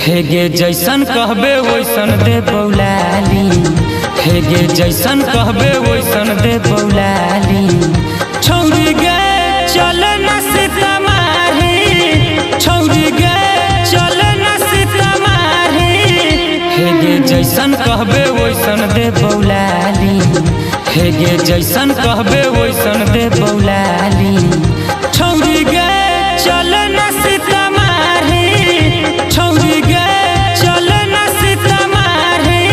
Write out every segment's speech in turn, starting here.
हेगे जैसन कहबे वैसन दे बौलाली, हेगे जैसन कहबे वैसन दे बौलाली। छौरी गे चल न सीतामाढ़ी, छौरी गे चल न सीतामाढ़ी। हेगे जैसन कहबे वैसन दे बौलाली, हेगे जैसन कहबे वैसन दे बौलाली। छौरी गे चल न सीतामाढ़ी, छौरी गे चल न सीतामाढ़ी।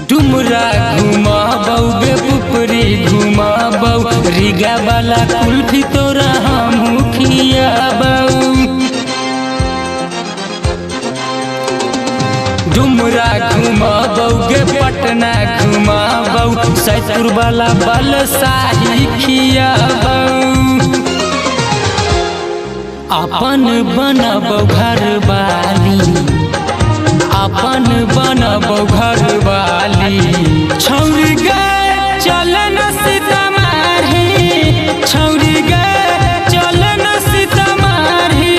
डुमरा घुमाबौ गे पुपरी घुमाबौ, रिगा वाला कुल्फी तोरा हमहू खियाबौ। डुमरा घुमाबौ गे पटना घुमाबौ, सैदपुर वाला बलसाही खियाबौ। अपन बनबौ घरवाली, अपन बनबौ घरवाली। छौरी गे चल न सीतामाढ़ी, छौरी गे चल न सीतामाढ़ी।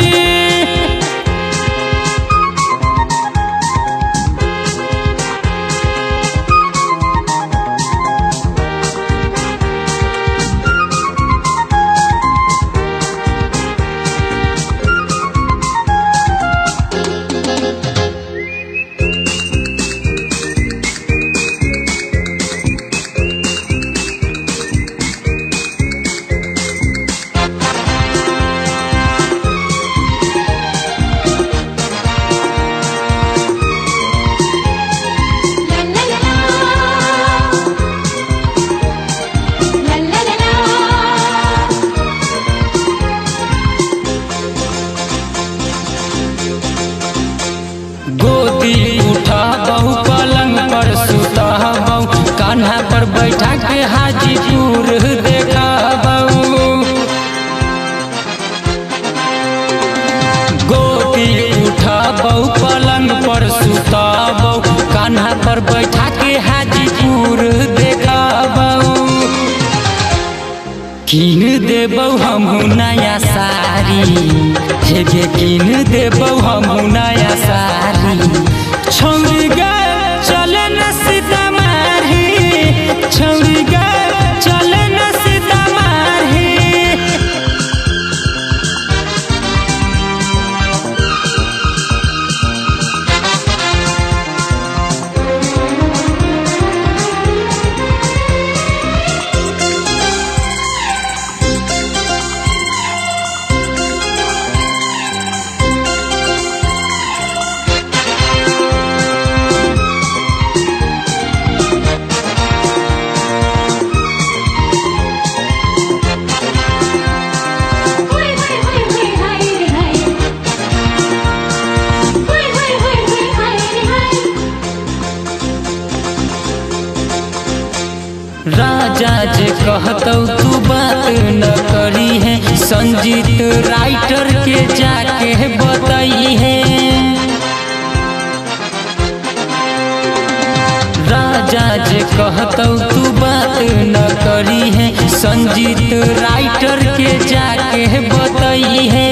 गोदी उठाबौ पलंग पर सुताबौ, कान्हा पर बैठा के हाजीपुर देखाबौ। गोदी उठाबौ पलंग पर सुताबौ, कान्हा पर बैठा के हाजीपुर देखाबौ। कीन देबौ हमहू नया साड़ी, हेगे कीन देबौ हमहू नया साड़ी। छौरी गे चल न सीतामाढ़ी, छौरी गे चल न सीतामाढ़ी। राजा जे कहतौ तू बात न करी है, संजीत राइटर के जाके बताई है। राजा जे कहतौ तू बात न करी है, संजीत राइटर के जाके बताई है।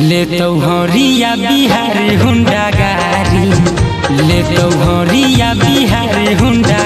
लेतौ हरिया बिहारी हुंडा गाड़ी, लेतौ हरिया बिहारी हुंडा